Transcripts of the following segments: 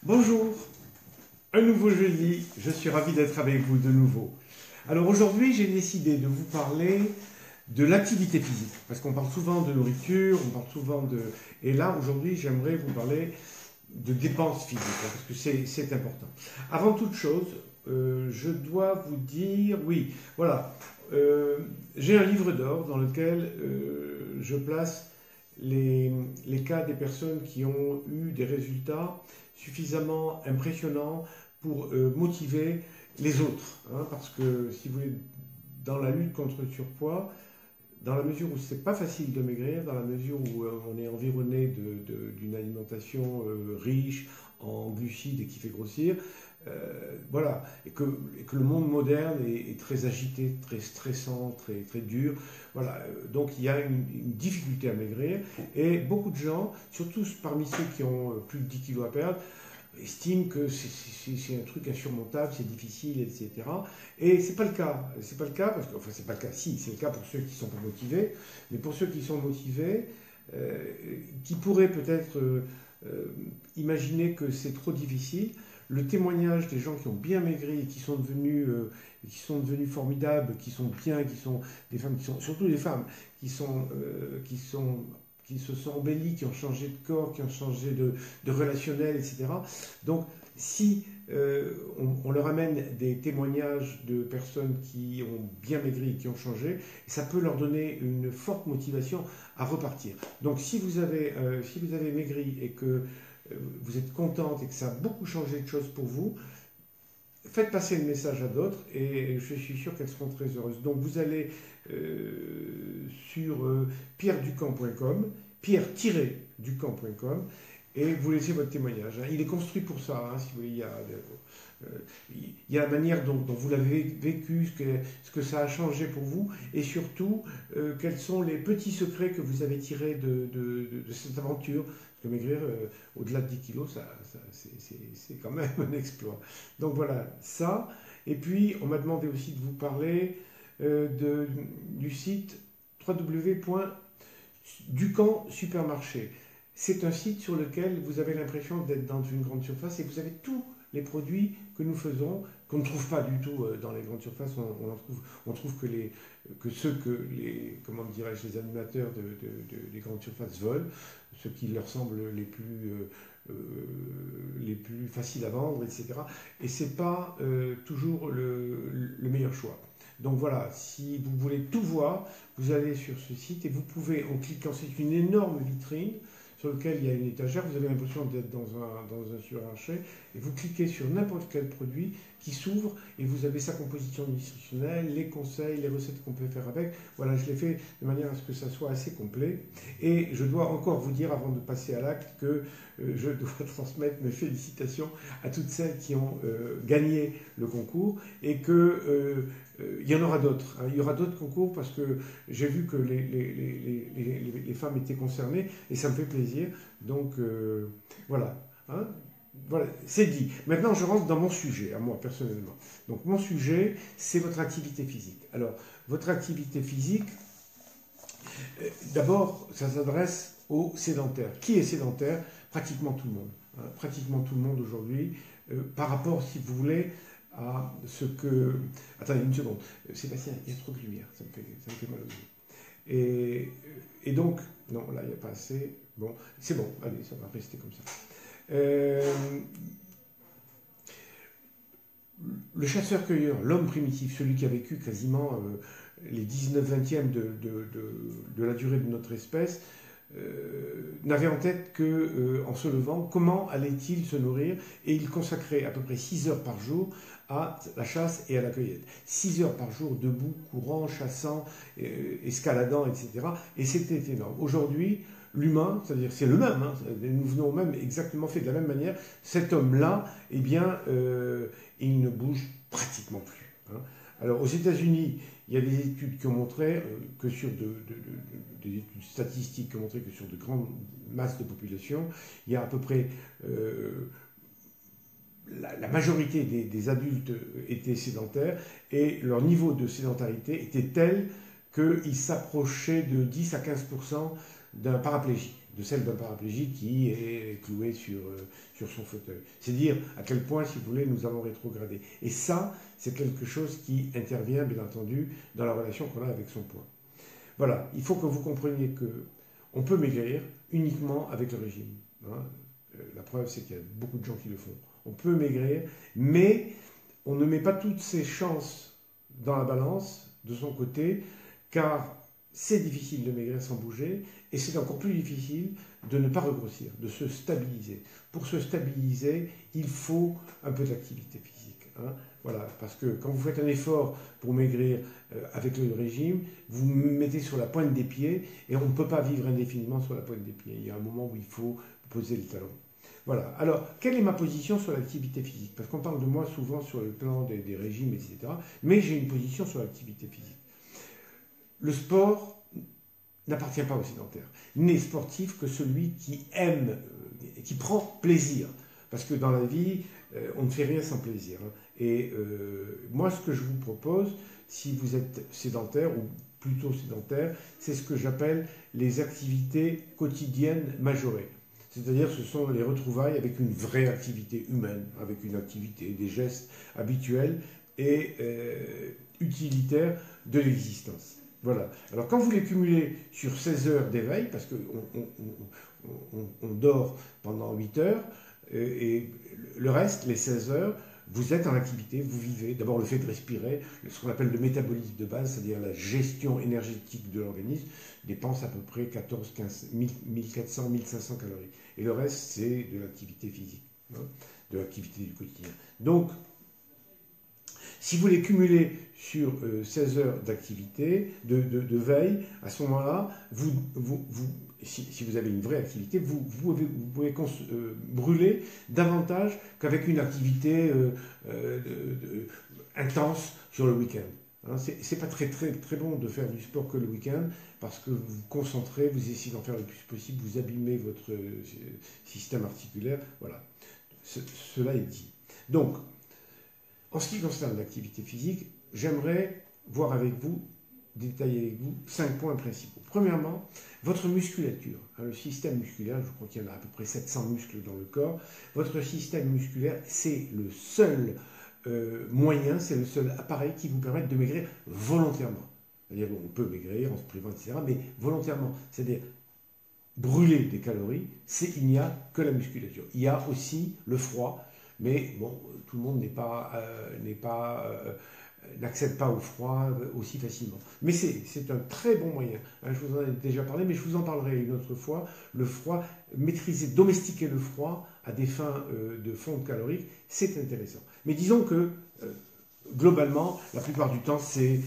Bonjour, un nouveau jeudi, je suis ravi d'être avec vous de nouveau. Alors aujourd'hui, j'ai décidé de vous parler de l'activité physique, parce qu'on parle souvent de nourriture, on parle souvent de... Et là, aujourd'hui, j'aimerais vous parler de dépenses physiques, parce que c'est important. Avant toute chose, je dois vous dire, oui, voilà, j'ai un livre d'or dans lequel je place les, les cas des personnes qui ont eu des résultats suffisamment impressionnants pour motiver les autres. Hein, parce que si vous voulez, dans la lutte contre le surpoids, dans la mesure où c'est pas facile de maigrir, dans la mesure où on est environné d'une alimentation riche en glucides et qui fait grossir, voilà, et que le monde moderne est très agité, très stressant, très dur, voilà, donc il y a une difficulté à maigrir, et beaucoup de gens, surtout parmi ceux qui ont plus de 10 kilos à perdre, estiment que c'est un truc insurmontable, c'est difficile, etc. Et c'est pas le cas. C'est pas le cas parce que, enfin, c'est pas le cas. Si, c'est le cas pour ceux qui sont pas motivés, mais pour ceux qui sont motivés, qui pourraient peut-être imaginer que c'est trop difficile, le témoignage des gens qui ont bien maigri et qui sont devenus formidables, qui sont bien, qui sont des femmes, qui sont surtout des femmes qui se sont embellis, qui ont changé de corps, qui ont changé de relationnel, etc. Donc, si on leur amène des témoignages de personnes qui ont bien maigri, qui ont changé, ça peut leur donner une forte motivation à repartir. Donc, si vous avez maigri et que vous êtes contente et que ça a beaucoup changé de choses pour vous, faites passer le message à d'autres et je suis sûr qu'elles seront très heureuses. Donc vous allez sur pierreducamp.com, pierre-ducamp.com et vous laissez votre témoignage. Il est construit pour ça, hein, si vous voulez. Il y a la manière dont vous l'avez vécu, ce que ça a changé pour vous, et surtout, quels sont les petits secrets que vous avez tirés de cette aventure. Parce que maigrir au-delà de 10 kilos, c'est quand même un exploit. Donc voilà, ça. Et puis, on m'a demandé aussi de vous parler du site www.ducamp Supermarché. C'est un site sur lequel vous avez l'impression d'être dans une grande surface et vous avez tous les produits que nous faisons, qu'on ne trouve pas du tout dans les grandes surfaces. On trouve que ceux que comment dirais-je, les animateurs des grandes surfaces veulent, ceux qui leur semblent les plus faciles à vendre, etc. Et ce n'est pas toujours le meilleur choix. Donc voilà, si vous voulez tout voir, vous allez sur ce site et vous pouvez, en cliquant, c'est une énorme vitrine sur lequel il y a une étagère, vous avez l'impression d'être dans un supermarché, et vous cliquez sur n'importe quel produit qui s'ouvre, et vous avez sa composition nutritionnelle, les conseils, les recettes qu'on peut faire avec. Voilà, je l'ai fait de manière à ce que ça soit assez complet. Et je dois encore vous dire, avant de passer à l'acte, que je dois transmettre mes félicitations à toutes celles qui ont gagné le concours, et que il y en aura d'autres. Hein. Il y aura d'autres concours parce que j'ai vu que les femmes étaient concernées et ça me fait plaisir. Donc voilà. Hein. Voilà, c'est dit. Maintenant, je rentre dans mon sujet, à moi personnellement. Donc mon sujet, c'est votre activité physique. Alors, votre activité physique, d'abord, ça s'adresse aux sédentaires. Qui est sédentaire? Pratiquement tout le monde. Hein. Pratiquement tout le monde aujourd'hui, par rapport, si vous voulez, à ce que... Attendez une seconde. Sébastien, il y a trop de lumière, ça me fait mal aux yeux. Et donc, non, là, il n'y a pas assez. Bon, c'est bon, allez, ça va rester comme ça. Le chasseur-cueilleur, l'homme primitif, celui qui a vécu quasiment les 19/20e de la durée de notre espèce, n'avait en tête qu'en se levant, comment allait-il se nourrir, et il consacrait à peu près 6 heures par jour à la chasse et à la cueillette. 6 heures par jour, debout, courant, chassant, escaladant, etc. Et c'était énorme. Aujourd'hui, l'humain, c'est-à-dire c'est le même, hein, nous venons même exactement fait de la même manière, cet homme-là, eh bien, il ne bouge pratiquement plus. Hein. Alors aux États-Unis, il y a des études qui ont montré que sur des études statistiques qui ont montré que sur de grandes masses de population, il y a à peu près la majorité des adultes étaient sédentaires et leur niveau de sédentarité était tel qu'ils s'approchaient de 10 à 15% d'un paraplégique. de celle d'un paraplégique qui est cloué sur son fauteuil. C'est dire à quel point, si vous voulez, nous avons rétrogradé. Et ça, c'est quelque chose qui intervient, bien entendu, dans la relation qu'on a avec son poids. Voilà, il faut que vous compreniez qu'on peut maigrir uniquement avec le régime. Hein. La preuve, c'est qu'il y a beaucoup de gens qui le font. On peut maigrir, mais on ne met pas toutes ses chances dans la balance de son côté, car c'est difficile de maigrir sans bouger, et c'est encore plus difficile de ne pas regrossir, de se stabiliser. Pour se stabiliser, il faut un peu d'activité physique. Hein. Voilà, parce que quand vous faites un effort pour maigrir avec le régime, vous vous mettez sur la pointe des pieds, et on ne peut pas vivre indéfiniment sur la pointe des pieds. Il y a un moment où il faut poser le talon. Voilà. Alors, quelle est ma position sur l'activité physique? Parce qu'on parle de moi souvent sur le plan des régimes, etc. Mais j'ai une position sur l'activité physique. Le sport n'appartient pas aux sédentaires. N'est sportif que celui qui aime, qui prend plaisir. Parce que dans la vie, on ne fait rien sans plaisir. Hein. Et moi, ce que je vous propose, si vous êtes sédentaire, ou plutôt sédentaire, c'est ce que j'appelle les activités quotidiennes majorées. C'est-à-dire ce sont les retrouvailles avec une vraie activité humaine, avec une activité, des gestes habituels et utilitaires de l'existence. Voilà. Alors quand vous les cumulez sur 16 heures d'éveil, parce qu'on dort pendant 8 heures, et le reste, les 16 heures, vous êtes en activité, vous vivez. D'abord le fait de respirer, ce qu'on appelle le métabolisme de base, c'est-à-dire la gestion énergétique de l'organisme, dépense à peu près 14, 15, 1400, 1500 calories. Et le reste, c'est de l'activité physique, hein, de l'activité du quotidien. Donc, si vous les cumulez sur 16 heures d'activité, de veille, à ce moment-là, si vous avez une vraie activité, vous pouvez brûler davantage qu'avec une activité intense sur le week-end. Hein, c'est pas très bon de faire du sport que le week-end, parce que vous vous concentrez, vous essayez d'en faire le plus possible, vous abîmez votre système articulaire. Voilà, cela est dit. Donc, en ce qui concerne l'activité physique, j'aimerais voir avec vous, détailler avec vous, 5 points principaux. Premièrement, votre musculature, hein, le système musculaire, je crois qu'il y en a à peu près 700 muscles dans le corps. Votre système musculaire, c'est le seul moyen, c'est le seul appareil qui vous permet de maigrir volontairement. C'est-à-dire qu'on peut maigrir en se privant, etc., mais volontairement. C'est-à-dire brûler des calories, il n'y a que la musculature. Il y a aussi le froid, mais bon, tout le monde n'accède pas au froid aussi facilement. Mais c'est un très bon moyen. Hein, je vous en ai déjà parlé, mais je vous en parlerai une autre fois. Le froid, maîtriser, domestiquer le froid à des fins de fonte calorique, c'est intéressant. Mais disons que, globalement, la plupart du temps, c'est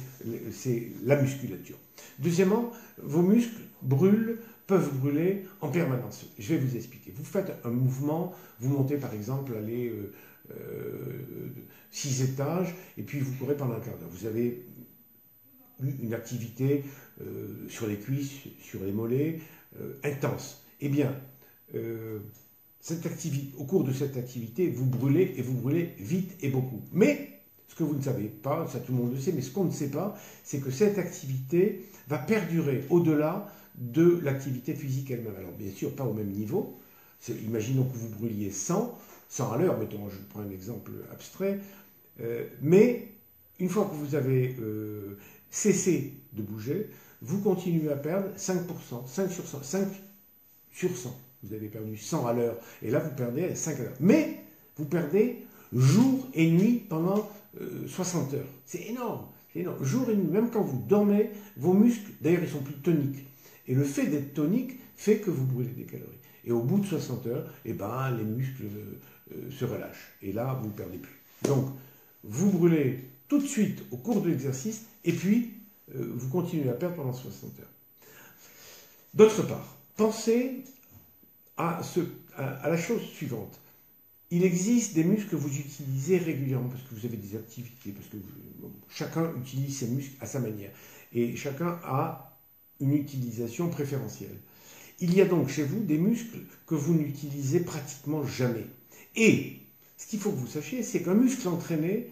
la musculature. Deuxièmement, vos muscles peuvent brûler en permanence. Je vais vous expliquer. Vous faites un mouvement, vous montez par exemple, 6 étages, et puis vous courez pendant un quart d'heure. Vous avez une activité sur les cuisses, sur les mollets, intense. Eh bien, au cours de cette activité, vous brûlez, et vous brûlez vite et beaucoup. Mais, ce que vous ne savez pas, ça tout le monde le sait, mais ce qu'on ne sait pas, c'est que cette activité va perdurer au-delà de l'activité physique elle-même. Alors, bien sûr, pas au même niveau. Imaginons que vous brûliez 100 à l'heure, mettons, je prends un exemple abstrait, mais une fois que vous avez cessé de bouger, vous continuez à perdre 5%, 5 sur 100, 5 sur 100. Vous avez perdu 100 à l'heure, et là vous perdez 5 à l'heure. Mais vous perdez jour et nuit pendant 60 heures. C'est énorme, c'est énorme. Jour et nuit, même quand vous dormez, vos muscles, d'ailleurs ils sont plus toniques. Et le fait d'être tonique fait que vous brûlez des calories. Et au bout de 60 heures, eh ben, les muscles se relâchent. Et là, vous ne perdez plus. Donc, vous brûlez tout de suite au cours de l'exercice, et puis vous continuez à perdre pendant 60 heures. D'autre part, pensez à la chose suivante. Il existe des muscles que vous utilisez régulièrement, parce que vous avez des activités, parce que chacun utilise ses muscles à sa manière. Et chacun a une utilisation préférentielle. Il y a donc chez vous des muscles que vous n'utilisez pratiquement jamais. Et ce qu'il faut que vous sachiez, c'est qu'un muscle entraîné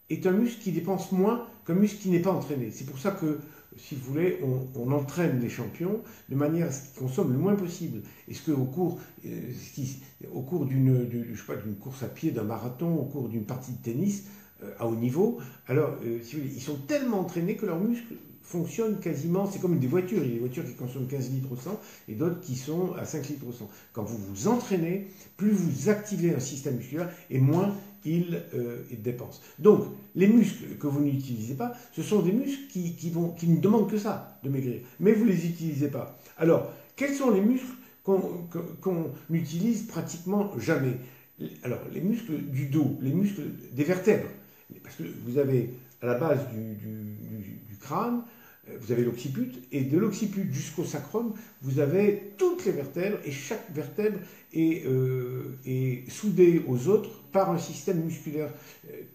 est un muscle qui dépense moins qu'un muscle qui n'est pas entraîné. C'est pour ça que si vous voulez, on entraîne les champions de manière à ce qu'ils consomment le moins possible. Est-ce qu'au cours, d'une course à pied, d'un marathon, au cours d'une partie de tennis à haut niveau, alors si vous voulez, ils sont tellement entraînés que leurs muscles fonctionnent quasiment, c'est comme des voitures. Il y a des voitures qui consomment 15 litres au 100 et d'autres qui sont à 5 litres au 100. Quand vous vous entraînez, plus vous activez un système musculaire et moins il dépense. Donc, les muscles que vous n'utilisez pas, ce sont des muscles qui ne demandent que ça, de maigrir. Mais vous ne les utilisez pas. Alors, quels sont les muscles qu'on n'utilise pratiquement jamais? Alors, les muscles du dos, les muscles des vertèbres. Parce que vous avez, à la base du crâne, vous avez l'occiput, et de l'occiput jusqu'au sacrum, vous avez toutes les vertèbres, et chaque vertèbre est soudée aux autres par un système musculaire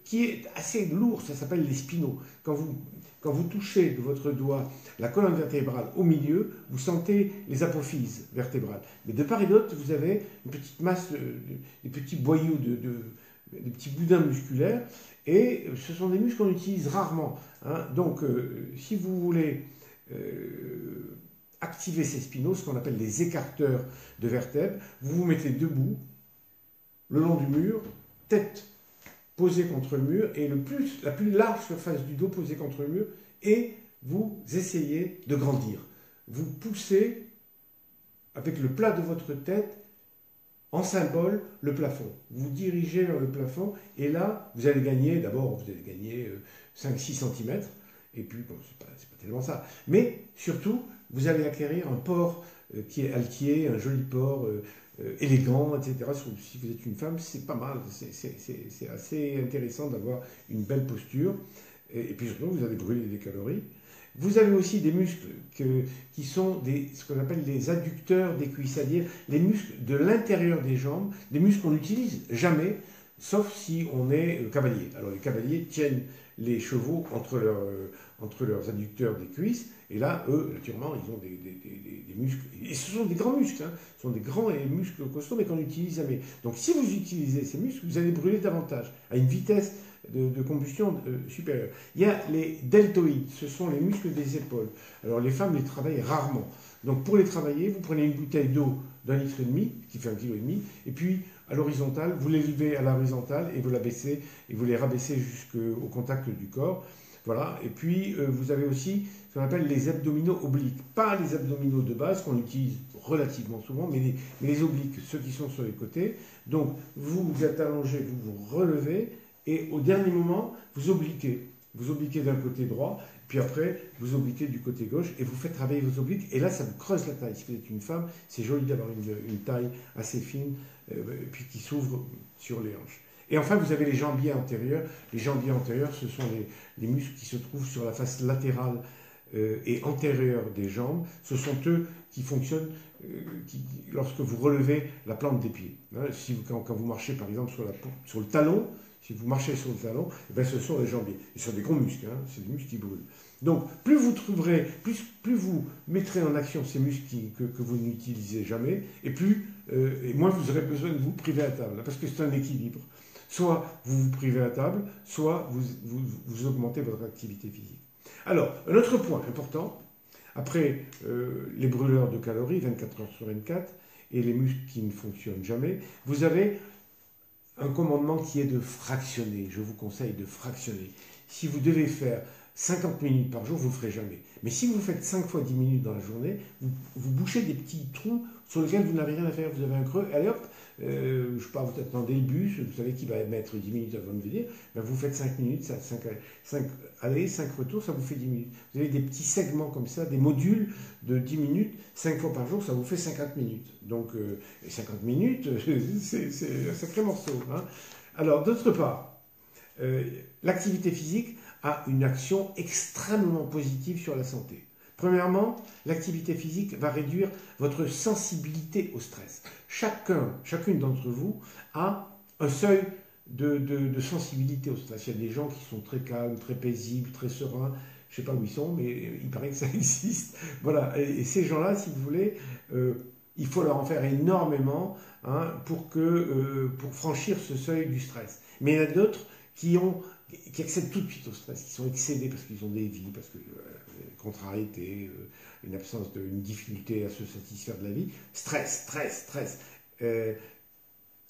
qui est assez lourd, ça s'appelle les spinaux. Quand vous touchez de votre doigt la colonne vertébrale au milieu, vous sentez les apophyses vertébrales. Mais de part et d'autre, vous avez une petite masse, des petits boyaux, des petits boudins musculaires, et ce sont des muscles qu'on utilise rarement. Hein. Donc, si vous voulez activer ces spinaux, ce qu'on appelle les écarteurs de vertèbres, vous vous mettez debout, le long du mur, tête posée contre le mur, et la plus large surface du dos posée contre le mur, et vous essayez de grandir. Vous poussez avec le plat de votre tête en symbole le plafond. Vous dirigez vers le plafond et là, vous allez gagner, d'abord, vous allez gagner 5-6 cm, et puis, bon, c'est pas tellement ça, mais surtout, vous allez acquérir un port qui est altier, un joli port élégant, etc. Si vous êtes une femme, c'est pas mal, c'est assez intéressant d'avoir une belle posture, et puis surtout, vous allez brûler des calories. Vous avez aussi des muscles qui sont ce qu'on appelle les adducteurs des cuisses, c'est-à-dire les muscles de l'intérieur des jambes, des muscles qu'on n'utilise jamais, sauf si on est cavalier. Alors les cavaliers tiennent les chevaux entre leurs adducteurs des cuisses, et là, eux, naturellement, ils ont des muscles, et ce sont des grands muscles, hein, ce sont des grands et muscles costauds, mais qu'on n'utilise jamais. Donc si vous utilisez ces muscles, vous allez brûler davantage, à une vitesse de combustion supérieure. Il y a les deltoïdes, ce sont les muscles des épaules. Alors les femmes les travaillent rarement. Donc pour les travailler, vous prenez une bouteille d'eau d'1,5 litre, qui fait 1,5 kg, et puis à l'horizontale, vous les levez à l'horizontale et vous la baissez, et vous les rabaissez jusqu'au contact du corps. Voilà. Et puis vous avez aussi ce qu'on appelle les abdominaux obliques. Pas les abdominaux de base qu'on utilise relativement souvent, mais les obliques, ceux qui sont sur les côtés. Donc vous êtes allongé, vous vous relevez, et au dernier moment, vous obliquez. Vous obliquez d'un côté droit, puis après, vous obliquez du côté gauche, et vous faites travailler vos obliques, et là, ça vous creuse la taille. Si vous êtes une femme, c'est joli d'avoir une taille assez fine, puis qui s'ouvre sur les hanches. Et enfin, vous avez les jambiers antérieurs. Les jambiers antérieurs, ce sont les muscles qui se trouvent sur la face latérale et antérieure des jambes. Ce sont eux qui fonctionnent lorsque vous relevez la plante des pieds. Hein, quand vous marchez, par exemple, sur le talon, si vous marchez sur le talon, eh bien, ce sont les jambiers. Et ce sont des gros muscles, hein, c'est des muscles qui brûlent. Donc, plus vous trouverez, plus vous mettrez en action ces muscles que vous n'utilisez jamais, et moins vous aurez besoin de vous priver à table, parce que c'est un équilibre. Soit vous vous privez à table, soit vous augmentez votre activité physique. Alors, un autre point important, après les brûleurs de calories, 24 heures sur 24, et les muscles qui ne fonctionnent jamais, vous avez un commandement qui est de fractionner. Je vous conseille de fractionner. Si vous devez faire 50 minutes par jour, vous ne le ferez jamais. Mais si vous faites 5 fois 10 minutes dans la journée, vous bouchez des petits trous sur lesquels vous n'avez rien à faire. Vous avez un creux, allez hop, je sais pas, vous attendez le bus, vous savez qu'il va mettre 10 minutes avant de venir, ben vous faites 5 minutes, 5 allées, 5 retours, ça vous fait 10 minutes. Vous avez des petits segments comme ça, des modules de 10 minutes, 5 fois par jour, ça vous fait 50 minutes. Donc, 50 minutes, c'est un sacré morceau. Hein. Alors, d'autre part, l'activité physique a une action extrêmement positive sur la santé. Premièrement, l'activité physique va réduire votre sensibilité au stress. Chacune d'entre vous a un seuil de sensibilité au stress. Il y a des gens qui sont très calmes, très paisibles, très sereins. Je ne sais pas où ils sont, mais il paraît que ça existe. Voilà. Et ces gens-là, si vous voulez, il faut leur en faire énormément hein, pour franchir ce seuil du stress. Mais il y en a d'autres qui qui accèdent tout de suite au stress, qui sont excédés parce qu'ils ont des vies, parce que contrariété, une absence une difficulté à se satisfaire de la vie, stress, stress, stress.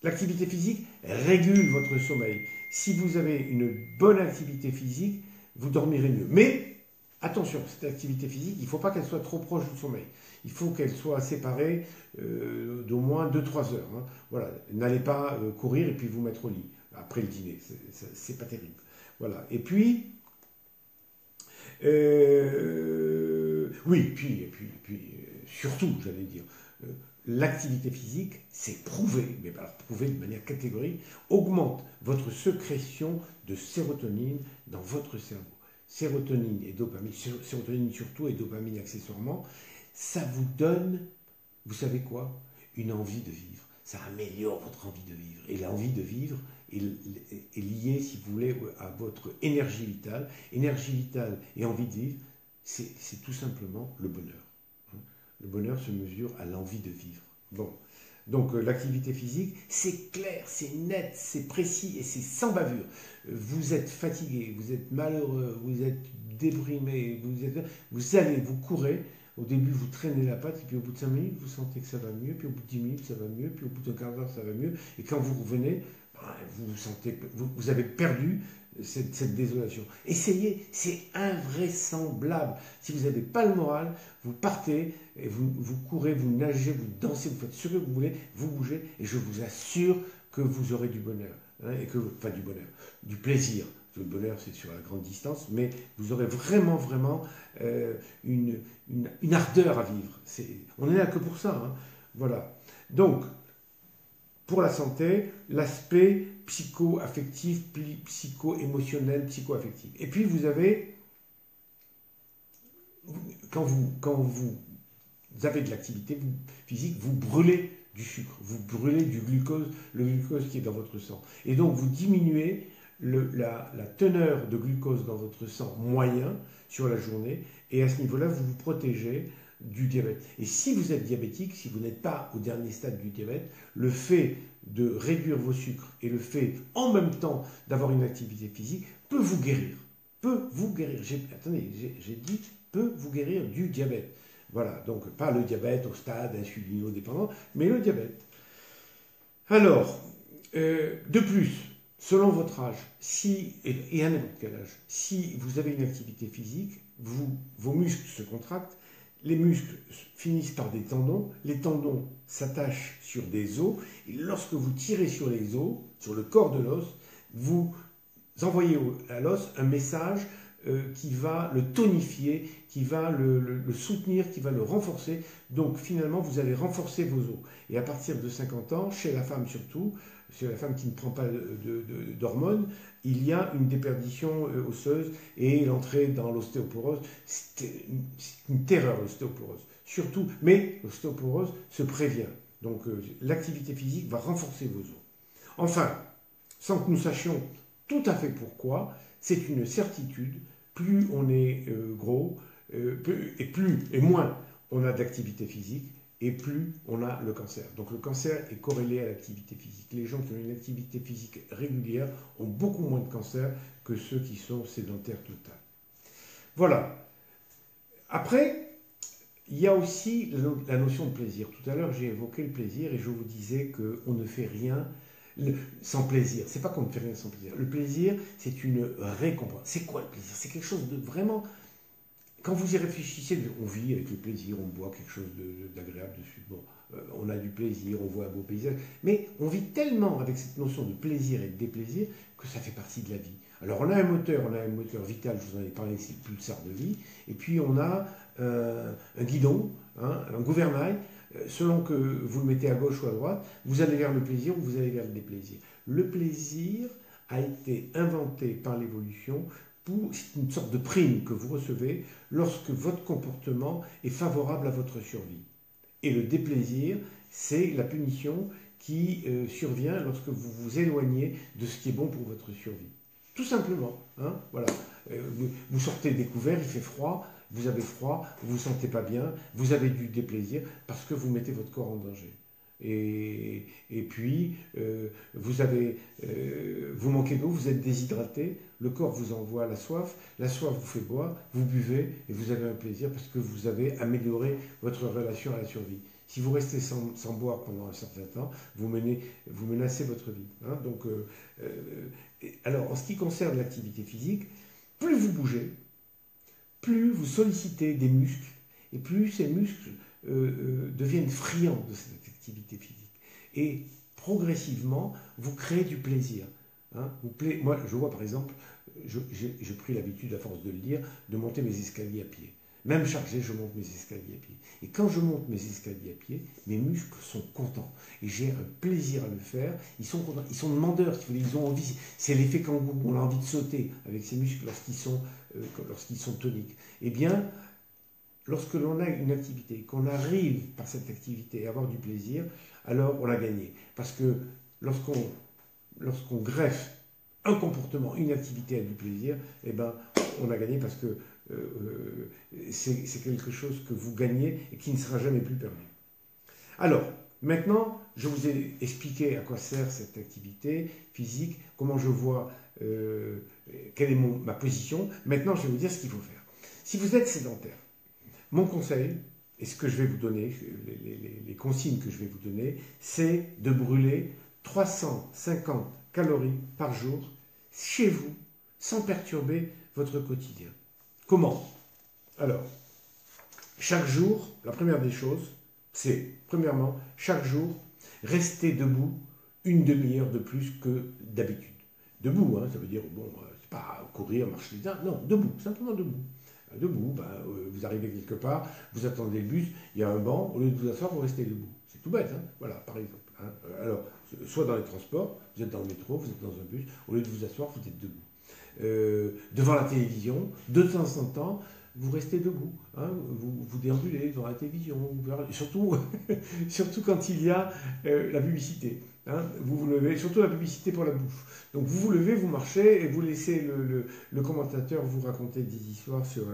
L'activité physique régule votre sommeil. Si vous avez une bonne activité physique, vous dormirez mieux. Mais attention, cette activité physique, il ne faut pas qu'elle soit trop proche du sommeil. Il faut qu'elle soit séparée d'au moins 2-3 heures. Hein. Voilà. N'allez pas courir et puis vous mettre au lit après le dîner. C'est pas terrible. Voilà. Et puis, oui, surtout, j'allais dire, l'activité physique, c'est prouvé, mais alors prouvé de manière catégorique, augmente votre sécrétion de sérotonine dans votre cerveau. Sérotonine et dopamine, sérotonine surtout et dopamine accessoirement, ça vous donne, vous savez quoi, une envie de vivre. Ça améliore votre envie de vivre. Et l'envie de vivre est liée, si vous voulez, à votre énergie vitale. Énergie vitale et envie de vivre, c'est tout simplement le bonheur. Le bonheur se mesure à l'envie de vivre. Bon. Donc l'activité physique, c'est clair, c'est net, c'est précis et c'est sans bavure. Vous êtes fatigué, vous êtes malheureux, vous êtes déprimé, vous allez, vous courez. Au début, vous traînez la patte, et puis au bout de 5 minutes, vous sentez que ça va mieux, puis au bout de 10 minutes, ça va mieux, puis au bout d'un quart d'heure, ça va mieux. Et quand vous revenez, vous sentez, vous avez perdu cette désolation. Essayez, c'est invraisemblable. Si vous n'avez pas le moral, vous partez, et vous courez, vous nagez, vous dansez, vous faites ce que vous voulez, vous bougez, et je vous assure que vous aurez du bonheur. Hein, enfin du bonheur, du plaisir. Le bonheur, c'est sur la grande distance, mais vous aurez vraiment, vraiment une ardeur à vivre. On n'est là que pour ça. Hein. Voilà. Donc, pour la santé, l'aspect psycho-affectif, psycho-émotionnel, psycho-affectif. Et puis, vous avez, quand vous avez de l'activité physique, vous brûlez du sucre, vous brûlez du glucose, le glucose qui est dans votre sang. Et donc, vous diminuez la teneur de glucose dans votre sang moyen sur la journée, et à ce niveau-là, vous vous protégez du diabète. Et si vous êtes diabétique, si vous n'êtes pas au dernier stade du diabète, le fait de réduire vos sucres et le fait en même temps d'avoir une activité physique peut vous guérir. Peut vous guérir. Attendez, j'ai dit peut vous guérir du diabète. Voilà, donc pas le diabète au stade insulino-dépendant, mais le diabète. Alors, de plus, selon votre âge, et à n'importe quel âge, si vous avez une activité physique, vos muscles se contractent, les muscles finissent par des tendons, les tendons s'attachent sur des os, et lorsque vous tirez sur les os, sur le corps de l'os, vous envoyez à l'os un message qui va le tonifier, qui va le soutenir, qui va le renforcer. Donc finalement, vous allez renforcer vos os. Et à partir de 50 ans, chez la femme surtout, chez la femme qui ne prend pas d'hormones, il y a une déperdition osseuse et l'entrée dans l'ostéoporose. C'est une terreur, l'ostéoporose. Surtout, mais l'ostéoporose se prévient. Donc l'activité physique va renforcer vos os. Enfin, sans que nous sachions tout à fait pourquoi, c'est une certitude, plus on est gros, et moins on a d'activité physique, et plus on a le cancer. Donc le cancer est corrélé à l'activité physique. Les gens qui ont une activité physique régulière ont beaucoup moins de cancer que ceux qui sont sédentaires total. Voilà. Après, il y a aussi la notion de plaisir. Tout à l'heure, j'ai évoqué le plaisir et je vous disais qu'on ne fait rien sans plaisir. C'est pas qu'on ne fait rien sans plaisir. Le plaisir, c'est une récompense. C'est quoi le plaisir? C'est quelque chose de vraiment... Quand vous y réfléchissez, on vit avec le plaisir, on boit quelque chose d'agréable dessus. Bon, on a du plaisir, on voit un beau paysage. Mais on vit tellement avec cette notion de plaisir et de déplaisir que ça fait partie de la vie. Alors on a un moteur vital, je vous en ai parlé, c'est le pulsar de vie. Et puis on a un guidon, hein, un gouvernail. Selon que vous le mettez à gauche ou à droite, vous allez vers le plaisir ou vous allez vers le déplaisir. Le plaisir a été inventé par l'évolution. C'est une sorte de prime que vous recevez lorsque votre comportement est favorable à votre survie. Et le déplaisir, c'est la punition qui survient lorsque vous vous éloignez de ce qui est bon pour votre survie. Tout simplement. Hein, voilà. Vous sortez découvert, il fait froid, vous avez froid, vous ne vous sentez pas bien, vous avez du déplaisir parce que vous mettez votre corps en danger. Et puis, vous vous manquez d'eau, vous êtes déshydraté, le corps vous envoie la soif vous fait boire, vous buvez et vous avez un plaisir parce que vous avez amélioré votre relation à la survie. Si vous restez sans boire pendant un certain temps, vous menacez votre vie. Hein. Donc, alors, en ce qui concerne l'activité physique, plus vous bougez, plus vous sollicitez des muscles, et plus ces muscles deviennent friands de cette activité physique. Et progressivement, vous créez du plaisir. Hein. Moi, je vois par exemple, j'ai pris l'habitude, à force de le dire, de monter mes escaliers à pied. Même chaque jour, je monte mes escaliers à pied. Et quand je monte mes escaliers à pied, mes muscles sont contents. Et j'ai un plaisir à le faire. Ils sont contents. Ils sont demandeurs. Ils ont envie. C'est l'effet kangourou. On a envie de sauter avec ces muscles lorsqu'ils sont toniques. Eh bien, lorsque l'on a une activité, qu'on arrive par cette activité à avoir du plaisir, alors on a gagné. Parce que lorsqu'on greffe un comportement, une activité à du plaisir, eh ben, on a gagné parce que c'est quelque chose que vous gagnez et qui ne sera jamais plus perdu. Alors, maintenant, je vous ai expliqué à quoi sert cette activité physique, comment je vois, quelle est ma position. Maintenant, je vais vous dire ce qu'il faut faire. Si vous êtes sédentaire, mon conseil, et ce que je vais vous donner, les consignes que je vais vous donner, c'est de brûler 350 calories par jour chez vous, sans perturber votre quotidien. Comment? Alors, chaque jour, la première des choses, c'est, premièrement, chaque jour, rester debout une demi-heure de plus que d'habitude. Debout, hein, ça veut dire, bon, c'est pas courir, marcher, non, debout, simplement debout. Debout, vous arrivez quelque part, vous attendez le bus, il y a un banc, au lieu de vous asseoir, vous restez debout. C'est tout bête, hein, voilà, par exemple. Hein. Alors, soit dans les transports, vous êtes dans le métro, vous êtes dans un bus, au lieu de vous asseoir, vous êtes debout. Devant la télévision, de temps en temps, vous restez debout, hein, vous déambulez devant la télévision, surtout, surtout quand il y a la publicité. Hein, vous vous levez, surtout la publicité pour la bouffe. Donc vous vous levez, vous marchez et vous laissez le commentateur vous raconter des histoires sur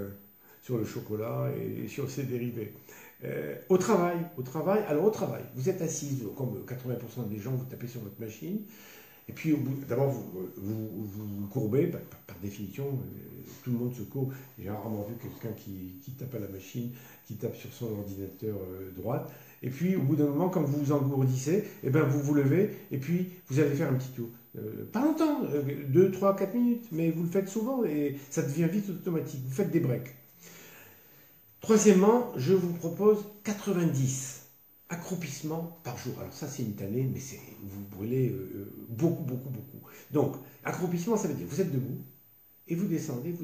le chocolat et sur ses dérivés. Au travail, vous êtes assise, comme 80% des gens, vous tapez sur votre machine. Et puis, d'abord, vous courbez, par définition, tout le monde se courbe. J'ai rarement vu quelqu'un qui tape à la machine, qui tape sur son ordinateur droite. Et puis, au bout d'un moment, quand vous vous engourdissez, eh ben, vous vous levez, et puis vous allez faire un petit tour. Pas longtemps, 2, 3, 4 minutes, mais vous le faites souvent, et ça devient vite automatique. Vous faites des breaks. Troisièmement, je vous propose 90 accroupissements par jour. Alors ça, c'est une tannée, mais vous brûlez beaucoup. Donc, accroupissement, ça veut dire vous êtes debout et vous descendez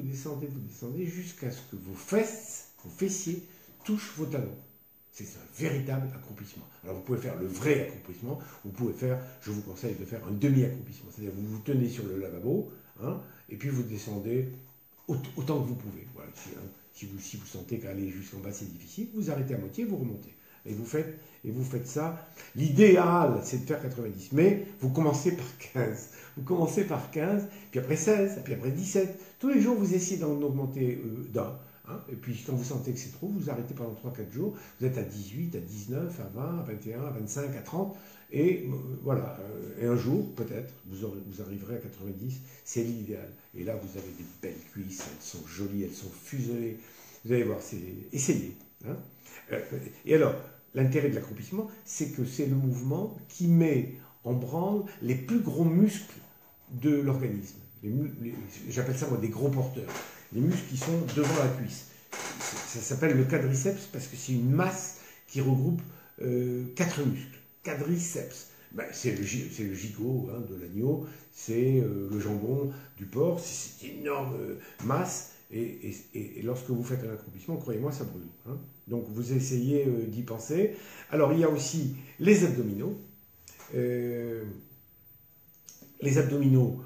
jusqu'à ce que vos fessiers touchent vos talons. C'est un véritable accroupissement. Alors, vous pouvez faire le vrai accroupissement, vous pouvez faire, je vous conseille de faire un demi-accroupissement. C'est-à-dire vous vous tenez sur le lavabo, hein, et puis vous descendez autant que vous pouvez. Voilà, si vous sentez qu'aller jusqu'en bas, c'est difficile, vous arrêtez à moitié, vous remontez. Et vous faites ça. L'idéal, c'est de faire 90. Mais vous commencez par 15. Vous commencez par 15, puis après 16, puis après 17. Tous les jours, vous essayez d'en augmenter d'un. Hein, et puis, quand vous sentez que c'est trop, vous arrêtez pendant 3-4 jours. Vous êtes à 18, à 19, à 20, à 21, à 25, à 30. Et voilà. Et un jour, peut-être, vous arriverez à 90. C'est l'idéal. Et là, vous avez des belles cuisses. Elles sont jolies, elles sont fuselées. Vous allez voir, essayez. Hein. Et alors, l'intérêt de l'accroupissement, c'est que c'est le mouvement qui met en branle les plus gros muscles de l'organisme. J'appelle ça moi des gros porteurs. Les muscles qui sont devant la cuisse. Ça s'appelle le quadriceps parce que c'est une masse qui regroupe 4 muscles. Quadriceps. Ben, c'est le gigot hein, de l'agneau, c'est le jambon du porc, c'est cette énorme masse. Et lorsque vous faites un accroupissement, croyez-moi, ça brûle. Hein. Donc vous essayez d'y penser. Alors il y a aussi les abdominaux. Les abdominaux,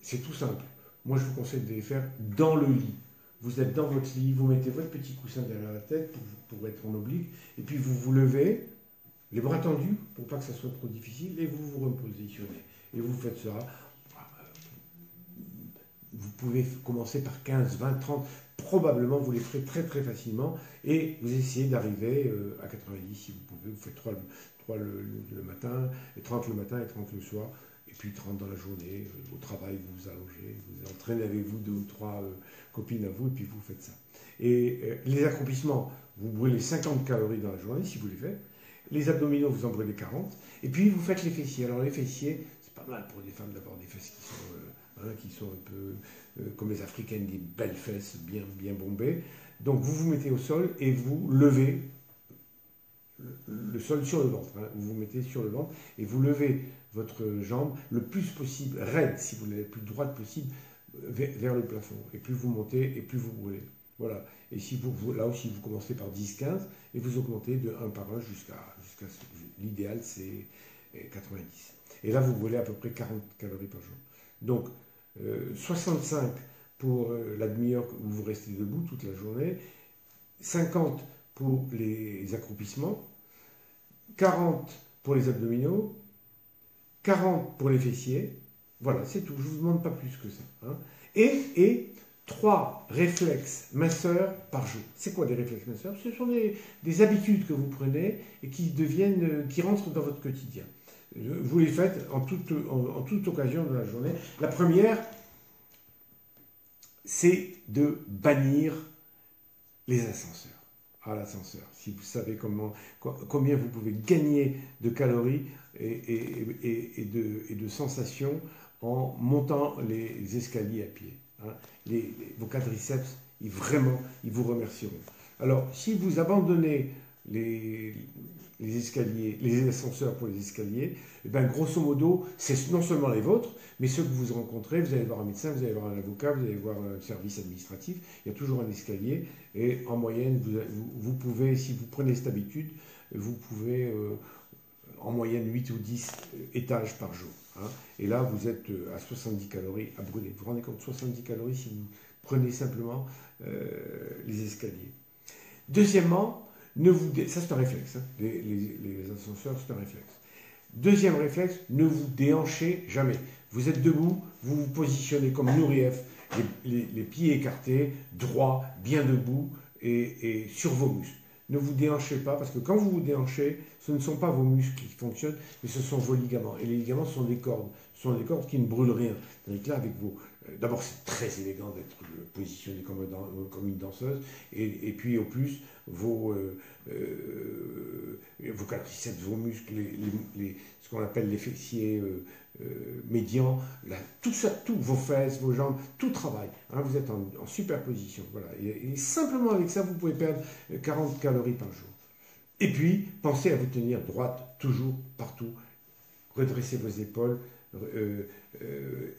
c'est tout simple. Moi je vous conseille de les faire dans le lit. Vous êtes dans votre lit, vous mettez votre petit coussin derrière la tête pour être en oblique, et puis vous vous levez, les bras tendus, pour pas que ça soit trop difficile, et vous vous repositionnez. Et vous faites ça. Vous pouvez commencer par 15, 20, 30, probablement vous les ferez très très facilement et vous essayez d'arriver à 90 si vous pouvez. Vous faites 3 le matin, et 30 le matin et 30 le soir et puis 30 dans la journée. Au travail, vous vous allongez, vous entraînez avec vous 2 ou 3 copines à vous, et puis vous faites ça. Et les accroupissements, vous brûlez 50 calories dans la journée, si vous les faites. Les abdominaux, vous en brûlez 40. Et puis, vous faites les fessiers. Alors, les fessiers, c'est pas mal pour des femmes d'avoir des fesses qui sont un peu comme les Africaines, des belles fesses bien, bien bombées. Donc, vous vous mettez au sol et vous levez le sol sur le ventre. Vous vous mettez sur le ventre et vous levez votre jambe le plus possible, raide, si vous voulez, le plus droite possible, vers le plafond. Et plus vous montez et plus vous brûlez. Voilà. Et si là aussi, vous commencez par 10-15 et vous augmentez de 1 par 1 jusqu'à l'idéal, c'est 90. Et là, vous brûlez à peu près 40 calories par jour. Donc, 65 pour la demi-heure où vous restez debout toute la journée, 50 pour les accroupissements, 40 pour les abdominaux, 40 pour les fessiers. Voilà, c'est tout. Je ne vous demande pas plus que ça. Hein. Et 3 réflexes minceurs par jour. C'est quoi des réflexes minceurs? Ce sont des habitudes que vous prenez et qui rentrent dans votre quotidien. Vous les faites en toute occasion de la journée. La première, c'est de bannir les ascenseurs. À l'ascenseur, si vous savez combien vous pouvez gagner de calories et de sensations en montant les escaliers à pied. Hein. Vos quadriceps, ils vous remercieront. Alors, si vous abandonnez les escaliers, les ascenseurs pour les escaliers, eh bien, grosso modo, c'est non seulement les vôtres, mais ceux que vous rencontrez, vous allez voir un médecin, vous allez voir un avocat, vous allez voir un service administratif, il y a toujours un escalier, et en moyenne, vous pouvez, si vous prenez cette habitude, vous pouvez en moyenne 8 ou 10 étages par jour. Hein. Et là, vous êtes à 70 calories à brûler. Vous vous rendez compte, 70 calories si vous prenez simplement les escaliers. Deuxièmement, ça c'est un réflexe, hein. Les ascenseurs c'est un réflexe. Deuxième réflexe, ne vous déhanchez jamais. Vous êtes debout, vous vous positionnez comme Nourieff, les pieds écartés, droit, bien debout et sur vos muscles. Ne vous déhanchez pas parce que quand vous vous déhanchez, ce ne sont pas vos muscles qui fonctionnent, mais ce sont vos ligaments. Et les ligaments sont des cordes. Ce sont des cordes qui ne brûlent rien. Tandis que là, avec vos... D'abord, c'est très élégant d'être positionné comme une danseuse. Et puis, au plus, vos quadriceps, vos muscles, ce qu'on appelle les fessiers médians, tout ça, tout, vos fesses, vos jambes, tout travaille. Hein, vous êtes en superposition. Voilà. Et simplement avec ça, vous pouvez perdre 40 calories par jour. Et puis, pensez à vous tenir droite, toujours, partout. Redressez vos épaules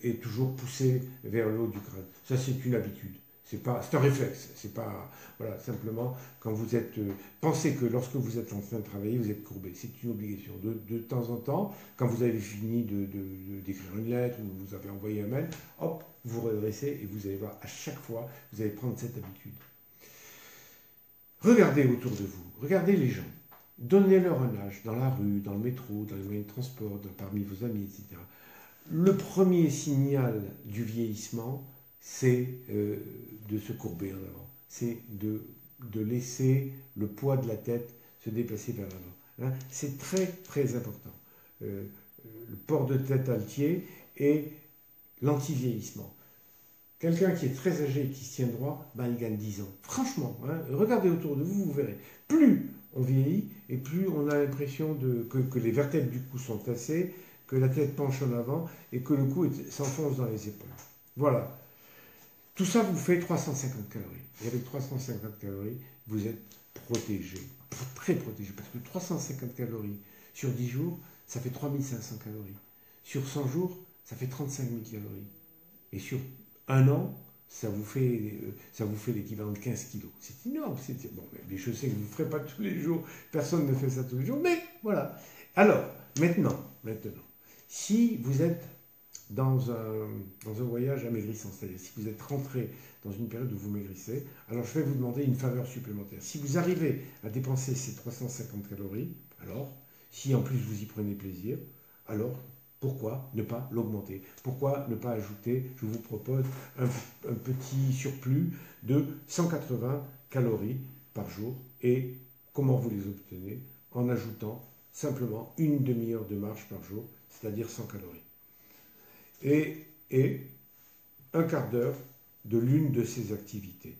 et toujours pousser vers le haut du crâne. Ça, c'est une habitude. C'est un réflexe. C'est pas, voilà, simplement, quand vous êtes... pensez que lorsque vous êtes en train de travailler, vous êtes courbé. C'est une obligation. De temps en temps, quand vous avez fini d'écrire une lettre ou vous avez envoyé un mail, hop, vous redressez et vous allez voir, à chaque fois, vous allez prendre cette habitude. Regardez autour de vous, regardez les gens, donnez-leur un âge, dans la rue, dans le métro, dans les moyens de transport, parmi vos amis, etc. Le premier signal du vieillissement, c'est de se courber en avant, c'est de laisser le poids de la tête se déplacer vers l'avant. Hein, c'est très très important. Le port de tête altier et l'anti-vieillissement. Quelqu'un qui est très âgé et qui se tient droit, ben, il gagne 10 ans. Franchement, hein, regardez autour de vous, vous verrez. Plus on vieillit et plus on a l'impression que les vertèbres du cou sont tassées, que la tête penche en avant et que le cou s'enfonce dans les épaules. Voilà. Tout ça vous fait 350 calories. Et avec 350 calories, vous êtes protégé. Très protégé. Parce que 350 calories sur 10 jours, ça fait 3500 calories. Sur 100 jours, ça fait 35 000 calories. Et sur un an, ça vous fait l'équivalent de 15 kilos. C'est énorme. Bon, mais je sais que vous ne ferez pas tous les jours. Personne ne fait ça tous les jours. Mais voilà. Alors, maintenant, si vous êtes dans un voyage amaigrissant, c'est-à-dire si vous êtes rentré dans une période où vous maigrissez, alors je vais vous demander une faveur supplémentaire. Si vous arrivez à dépenser ces 350 calories, alors, si en plus vous y prenez plaisir, alors pourquoi ne pas l'augmenter? Pourquoi ne pas ajouter, je vous propose, un petit surplus de 180 calories par jour. Et comment vous les obtenez? En ajoutant simplement une demi-heure de marche par jour, c'est-à-dire 100 calories. et un quart d'heure de l'une de ces activités.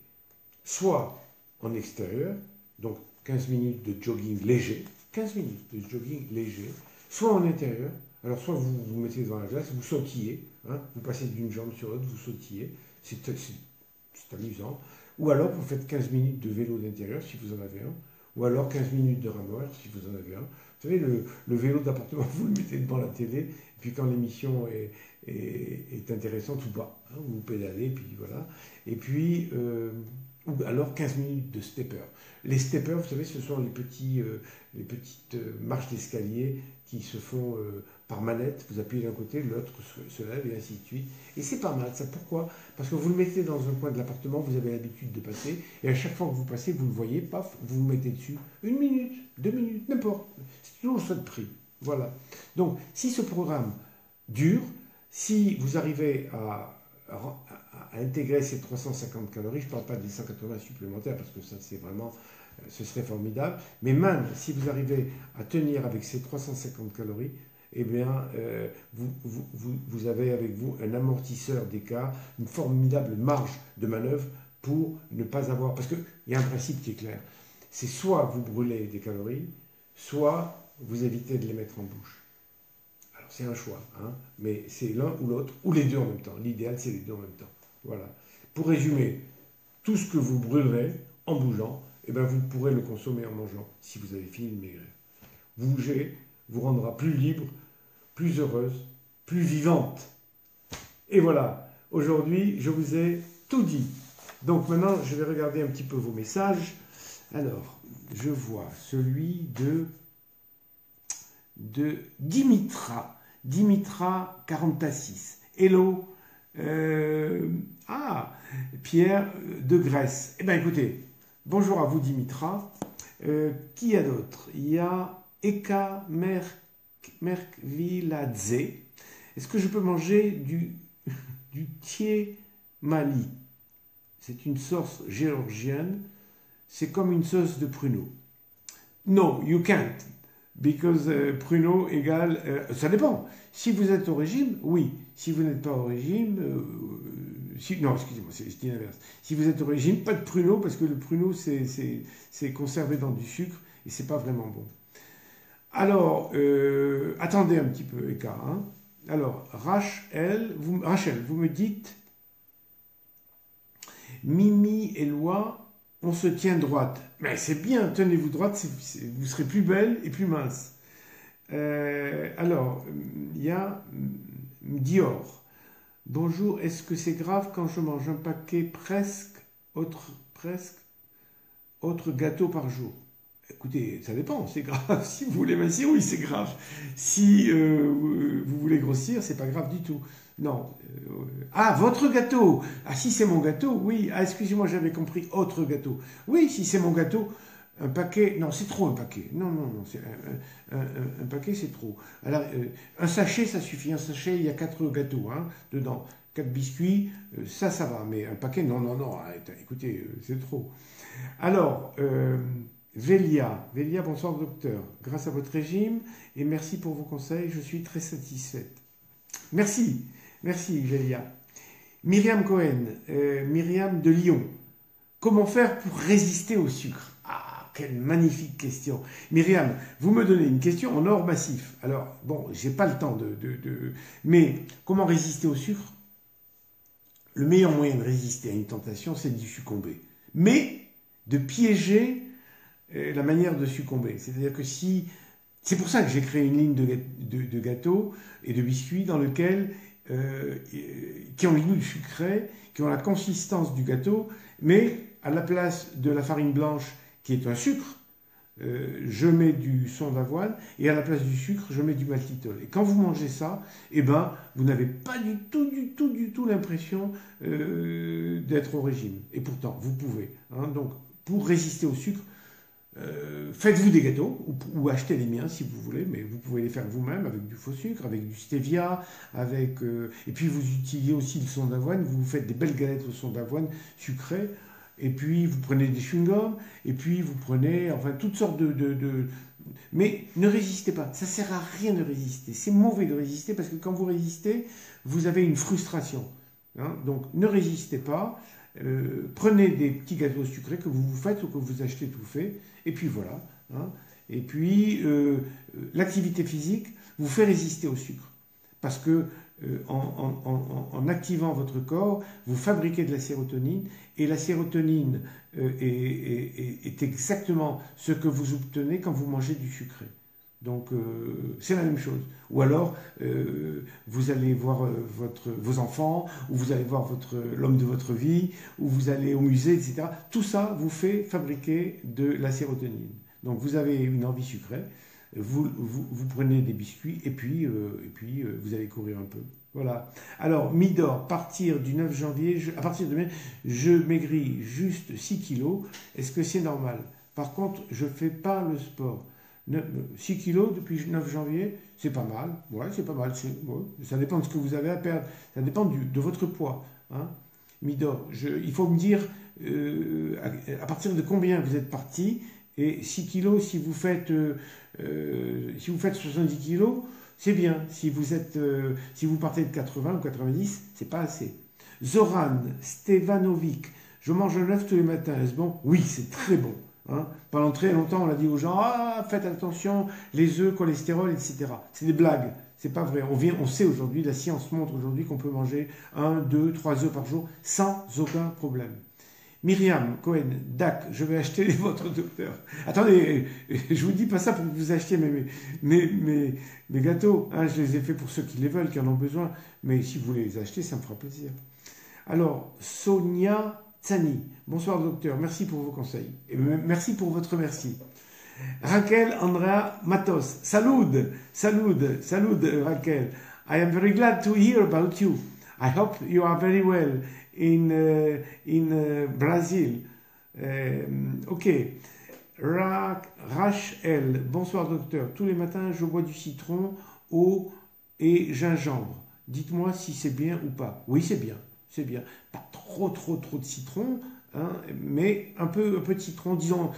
Soit en extérieur, donc 15 minutes de jogging léger, 15 minutes de jogging léger, soit en intérieur, alors soit vous vous mettez devant la glace, vous sautillez, hein, vous passez d'une jambe sur l'autre, vous sautillez, c'est amusant, ou alors vous faites 15 minutes de vélo d'intérieur si vous en avez un, ou alors 15 minutes de rameur si vous en avez un. Vous savez, le vélo d'appartement, vous le mettez devant la télé, et puis quand l'émission est intéressante ou pas, hein, vous pédalez, puis voilà. Et puis, ou alors 15 minutes de stepper. Les steppers, vous savez, ce sont les petites marches d'escalier qui se font par manette. Vous appuyez d'un côté, l'autre se lève et ainsi de suite. Et c'est pas mal, ça. Pourquoi? Parce que vous le mettez dans un coin de l'appartement, vous avez l'habitude de passer, et à chaque fois que vous passez, vous le voyez, paf, vous vous mettez dessus. 1 minute, 2 minutes, n'importe. C'est toujours ça de prix. Voilà. Donc, si ce programme dure, si vous arrivez à intégrer ces 350 calories, je ne parle pas des 180 supplémentaires parce que ça c'est vraiment, ce serait formidable, mais même si vous arrivez à tenir avec ces 350 calories, eh bien vous avez avec vous un amortisseur d'écart, une formidable marge de manœuvre pour ne pas avoir, parce qu'il y a un principe qui est clair, c'est soit vous brûlez des calories, soit vous évitez de les mettre en bouche. C'est un choix, hein, mais c'est l'un ou l'autre, ou les deux en même temps. L'idéal, c'est les deux en même temps. Voilà. Pour résumer, tout ce que vous brûlerez en bougeant, eh bien, vous pourrez le consommer en mangeant, si vous avez fini de maigrir. Bouger vous rendra plus libre, plus heureuse, plus vivante. Et voilà, aujourd'hui, je vous ai tout dit. Donc maintenant, je vais regarder un petit peu vos messages. Alors, je vois celui de Dimitra 46. Hello. Pierre de Grèce. Eh bien, écoutez, bonjour à vous, Dimitra. Qui y a d'autre? Il y a Eka Merkviladze. Est-ce que je peux manger du tiemali? C'est une sauce géorgienne. C'est comme une sauce de pruneau. No, you can't. Because pruneau égale... ça dépend. Si vous êtes au régime, oui. Si vous n'êtes pas au régime... non, excusez-moi, je dis l'inverse. Si vous êtes au régime, pas de pruneau, parce que le pruneau, c'est conservé dans du sucre, et c'est pas vraiment bon. Alors, attendez un petit peu, Eka. Hein. Alors, Rachel, vous me dites... Mimi et Loi... On se tient droite. Mais c'est bien, tenez-vous droite, vous serez plus belle et plus mince. Alors, il y a Dior. Bonjour, est-ce que c'est grave quand je mange un paquet autre gâteau par jour? Écoutez, ça dépend, c'est grave. Si vous voulez mincir, oui, c'est grave. Si vous voulez grossir, c'est pas grave du tout. Non. Votre gâteau. Ah, si c'est mon gâteau, oui. Ah, excusez-moi, j'avais compris autre gâteau. Oui, si c'est mon gâteau, un paquet... Non, c'est trop un paquet. Non, un paquet, c'est trop. Alors, un sachet, ça suffit. Un sachet, il y a 4 gâteaux dedans. 4 biscuits, ça va. Mais un paquet, non, arrête, écoutez, c'est trop. Alors... Vélia, bonsoir docteur. Grâce à votre régime et merci pour vos conseils, je suis très satisfaite. Merci Vélia. Myriam Cohen, Myriam de Lyon. Comment faire pour résister au sucre? Ah, quelle magnifique question. Myriam, vous me donnez une question en or massif. Alors, bon, j'ai pas le temps mais comment résister au sucre? Le meilleur moyen de résister à une tentation, c'est d'y succomber. Mais de piéger la manière de succomber. C'est-à-dire que si... C'est pour ça que j'ai créé une ligne de gâteaux et de biscuits dans lequel qui ont le goût du sucré, qui ont la consistance du gâteau, mais à la place de la farine blanche, qui est un sucre, je mets du son d'avoine, et à la place du sucre, je mets du maltitol. Et quand vous mangez ça, eh ben, vous n'avez pas du tout l'impression d'être au régime. Et pourtant, vous pouvez. Hein. Donc, pour résister au sucre, faites-vous des gâteaux ou achetez les miens si vous voulez, mais vous pouvez les faire vous-même avec du faux sucre, avec du stevia, et puis vous utilisez aussi le son d'avoine, vous faites des belles galettes au son d'avoine sucrées et puis vous prenez des chewing-gums, et puis vous prenez, enfin, toutes sortes Mais ne résistez pas, ça sert à rien de résister. C'est mauvais de résister parce que quand vous résistez, vous avez une frustration. Hein. Donc ne résistez pas, prenez des petits gâteaux sucrés que vous faites ou que vous achetez tout fait, et puis voilà. Hein. Et puis l'activité physique vous fait résister au sucre. Parce que en activant votre corps, vous fabriquez de la sérotonine, et la sérotonine est exactement ce que vous obtenez quand vous mangez du sucré. Donc c'est la même chose. Ou alors vous allez voir vos enfants, ou vous allez voir l'homme de votre vie, ou vous allez au musée, etc. Tout ça vous fait fabriquer de la sérotonine. Donc vous avez une envie sucrée, vous prenez des biscuits et puis vous allez courir un peu. Voilà. Alors, Midor, à partir du 9 janvier, à partir de mai, je maigris juste 6 kilos. Est-ce que c'est normal? Par contre, je ne fais pas le sport. 6 kilos depuis 9 janvier, c'est pas mal. Ouais, c'est pas mal. Ouais. Ça dépend de ce que vous avez à perdre. Ça dépend de votre poids. Hein. Midor, il faut me dire à partir de combien vous êtes parti. Et 6 kilos, si vous faites 70 kilos, c'est bien. Si vous partez de 80 ou 90, c'est pas assez. Zoran Stevanovic, je mange un œuf tous les matins. Est-ce bon? Oui, c'est très bon. Hein. Pendant très longtemps, on a dit aux gens, faites attention, les œufs, cholestérol, etc. C'est des blagues. C'est pas vrai. On sait aujourd'hui, la science montre aujourd'hui qu'on peut manger 1, 2, 3 œufs par jour sans aucun problème. Myriam Cohen, DAC, je vais acheter votre docteur. Attendez, je vous dis pas ça pour que vous achetiez mes gâteaux. Hein, je les ai faits pour ceux qui les veulent, qui en ont besoin. Mais si vous voulez les acheter, ça me fera plaisir. Alors, Sonia Tsani, bonsoir docteur, merci pour vos conseils. Et merci pour votre merci. Raquel Andrea Matos, salud Raquel. I am very glad to hear about you. I hope you are very well in Brazil. Ok. Rachel, bonsoir docteur. Tous les matins, je bois du citron, eau et gingembre. Dites-moi si c'est bien ou pas. Oui, c'est bien. C'est bien. Pas trop de citron, hein, mais un peu de citron, disons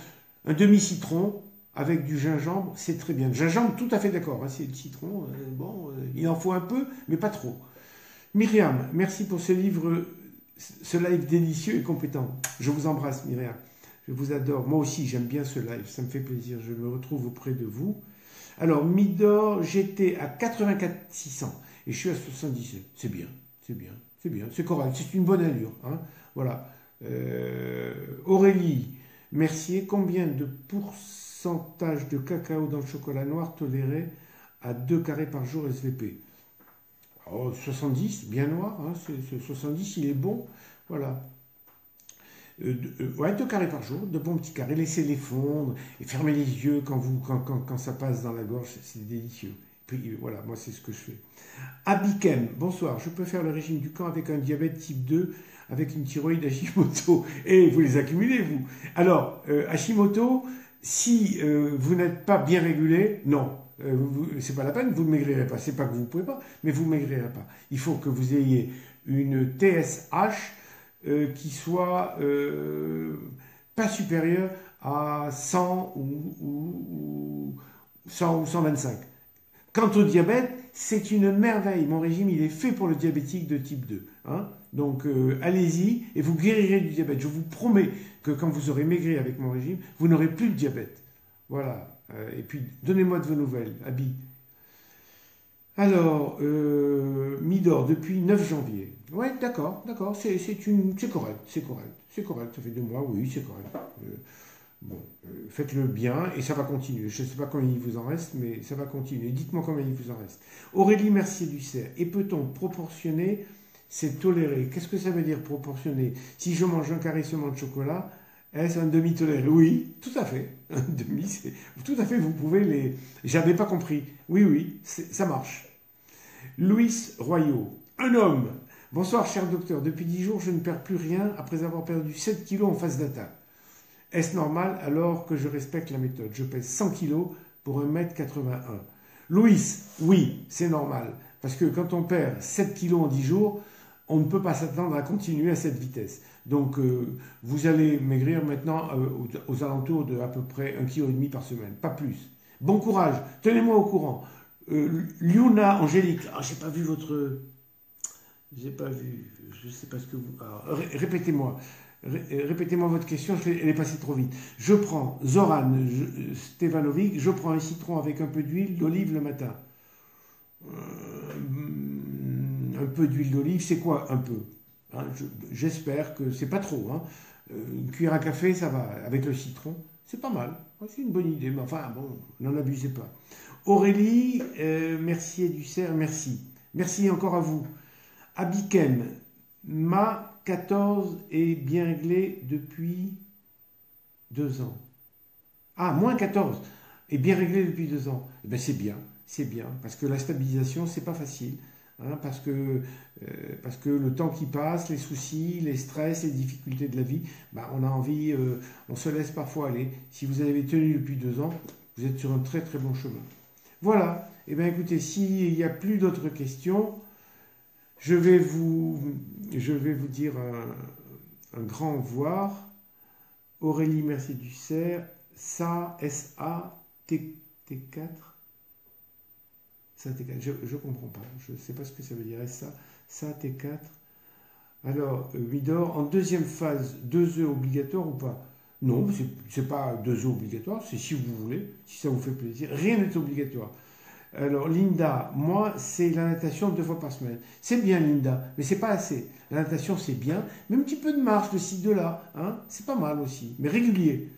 un demi-citron avec du gingembre, c'est très bien. Le gingembre, tout à fait d'accord. Hein, c'est le citron, il en faut un peu, mais pas trop. Myriam, merci pour ce live délicieux et compétent. Je vous embrasse, Myriam. Je vous adore. Moi aussi, j'aime bien ce live. Ça me fait plaisir. Je me retrouve auprès de vous. Alors, Midor, j'étais à 84 600 et je suis à 77. C'est bien. C'est correct. C'est une bonne allure. Hein. Voilà. Aurélie Mercier, combien de pourcentage de cacao dans le chocolat noir toléré à 2 carrés par jour SVP? 70, bien noir, hein, 70, il est bon, voilà. 2 carrés par jour, de bons petits carrés, laissez-les fondre, et fermez les yeux quand ça passe dans la gorge, c'est délicieux. Puis voilà, moi c'est ce que je fais. Abikem, bonsoir, je peux faire le régime du camp avec un diabète type 2, avec une thyroïde Hashimoto. Et vous les accumulez, vous. Alors, Hashimoto, si vous n'êtes pas bien régulé, non. C'est pas la peine, vous ne maigrirez pas. C'est pas que vous ne pouvez pas, mais vous ne maigrirez pas. Il faut que vous ayez une TSH qui soit pas supérieure à 100 ou 100 ou 125. Quant au diabète, c'est une merveille. Mon régime, il est fait pour le diabétique de type 2. Hein. Donc, allez-y et vous guérirez du diabète. Je vous promets que quand vous aurez maigri avec mon régime, vous n'aurez plus de diabète. Voilà. Et puis, donnez-moi de vos nouvelles, Abby. Alors, Midor, depuis 9 janvier. Ouais, d'accord, c'est correct, ça fait 2 mois, oui, c'est correct. Faites-le bien et ça va continuer. Je ne sais pas combien il vous en reste, mais ça va continuer. Dites-moi combien il vous en reste. Aurélie Mercier-Dussert, et peut-on proportionner, c'est tolérer? Qu'est-ce que ça veut dire proportionner? Si je mange un carré seulement de chocolat, est-ce un demi-toléré? Oui, tout à fait. Un demi, c'est... Tout à fait, vous pouvez les... J'avais pas compris. Oui, ça marche. Louis Royaux, un homme. Bonsoir, cher docteur. Depuis 10 jours, je ne perds plus rien après avoir perdu 7 kilos en phase d'attaque. Est-ce normal alors que je respecte la méthode? Je pèse 100 kilos pour 1m81. Louis, oui, c'est normal. Parce que quand on perd 7 kilos en 10 jours, on ne peut pas s'attendre à continuer à cette vitesse. Donc, vous allez maigrir maintenant aux alentours de à peu près 1,5 kg par semaine, pas plus. Bon courage, tenez-moi au courant. Luna Angélique, j'ai pas vu votre... J'ai pas vu, je sais pas ce que vous... répétez-moi. Répétez-moi votre question, elle est passée trop vite. Je prends, Zoran Stevanovic, je prends un citron avec un peu d'huile d'olive le matin. Un peu d'huile d'olive, c'est quoi un peu, hein? J'espère que c'est pas trop. Hein. Une cuillère à café, ça va. Avec le citron, c'est pas mal. C'est une bonne idée, mais enfin, bon, n'en abusez pas. Aurélie, Mercier du Cerf, merci. Merci encore à vous. Abiken, ma 14 est bien réglé depuis 2 ans. Ah, moins 14 est bien réglé depuis 2 ans. Eh bien, c'est bien, parce que la stabilisation, c'est pas facile. Hein, parce que le temps qui passe, les soucis, les stress, les difficultés de la vie, on a envie, on se laisse parfois aller. Si vous avez tenu depuis 2 ans, vous êtes sur un très très bon chemin. Voilà. Eh bien, écoutez, s'il n'y a plus d'autres questions, je vais vous dire un grand au revoir. Aurélie Mercier du Cerf, S-A-T-4. Ça, T4, je ne comprends pas. Je ne sais pas ce que ça veut dire. Ça, T4. Alors, Midor, en deuxième phase, 2 œufs obligatoires ou pas? Non, c'est pas 2 œufs obligatoires, c'est si vous voulez, si ça vous fait plaisir. Rien n'est obligatoire. Alors, Linda, moi, c'est la natation 2 fois par semaine. C'est bien, Linda, mais c'est pas assez. La natation, c'est bien, mais un petit peu de marche de ci, de là, hein, c'est pas mal aussi, mais régulier.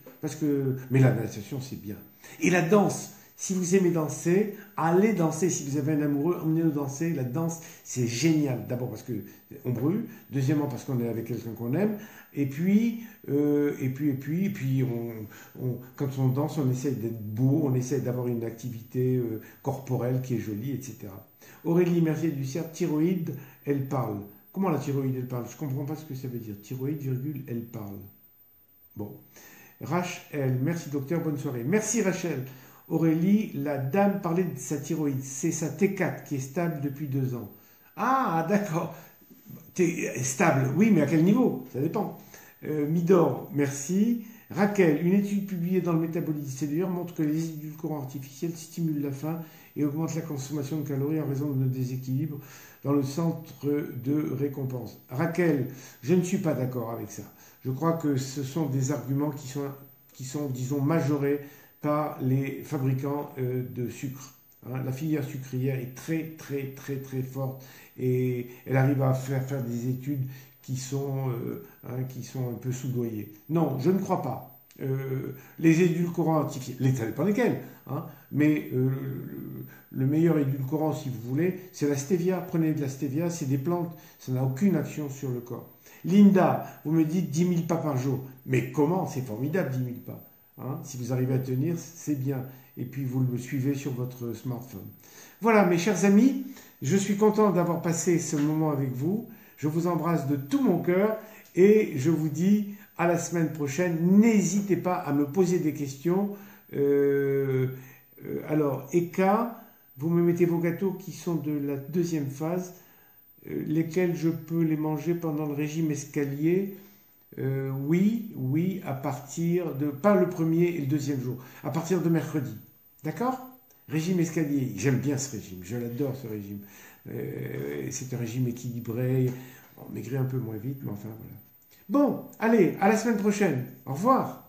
Mais la natation, c'est bien. Et la danse, si vous aimez danser, allez danser. Si vous avez un amoureux, emmenez-le danser. La danse, c'est génial. D'abord parce qu'on brûle. Deuxièmement parce qu'on est avec quelqu'un qu'on aime. Et puis quand on danse, on essaie d'être beau, on essaie d'avoir une activité corporelle qui est jolie, etc. Aurélie Mercier du Cerf, thyroïde, elle parle. Comment la thyroïde, elle parle? Je ne comprends pas ce que ça veut dire. Thyroïde, virgule, elle parle. Bon. Rachel, merci docteur, bonne soirée. Merci Rachel. Aurélie, la dame parlait de sa thyroïde. C'est sa T4 qui est stable depuis 2 ans. Ah, d'accord. Stable, oui, mais à quel niveau? Ça dépend. Midor, merci. Raquel, une étude publiée dans le métabolisme cellulaire montre que les édulcorants artificiels stimulent la faim et augmentent la consommation de calories en raison de nos déséquilibres dans le centre de récompense. Raquel, je ne suis pas d'accord avec ça. Je crois que ce sont des arguments qui sont disons, majorés par les fabricants de sucre. Hein. La filière sucrière est très, très, très, très forte et elle arrive à faire des études qui sont un peu soudoyées. Non, je ne crois pas. Les édulcorants artificiels, ça dépend lesquels, hein, mais le meilleur édulcorant, si vous voulez, c'est la stevia. Prenez de la stevia, c'est des plantes, ça n'a aucune action sur le corps. Linda, vous me dites 10 000 pas par jour. Mais comment? C'est formidable, 10 000 pas. Hein, si vous arrivez à tenir, c'est bien. Et puis vous le suivez sur votre smartphone. Voilà, mes chers amis, je suis content d'avoir passé ce moment avec vous. Je vous embrasse de tout mon cœur et je vous dis à la semaine prochaine. N'hésitez pas à me poser des questions. Alors, Eka, vous me mettez vos gâteaux qui sont de la 2e phase, lesquels je peux les manger pendant le régime escalier. Oui, à partir de, pas le 1er et le 2e jour, à partir de mercredi. D'accord? Régime escalier, j'aime bien ce régime, je l'adore ce régime. C'est un régime équilibré, on maigrit un peu moins vite, mais enfin voilà. Bon, allez, à la semaine prochaine. Au revoir.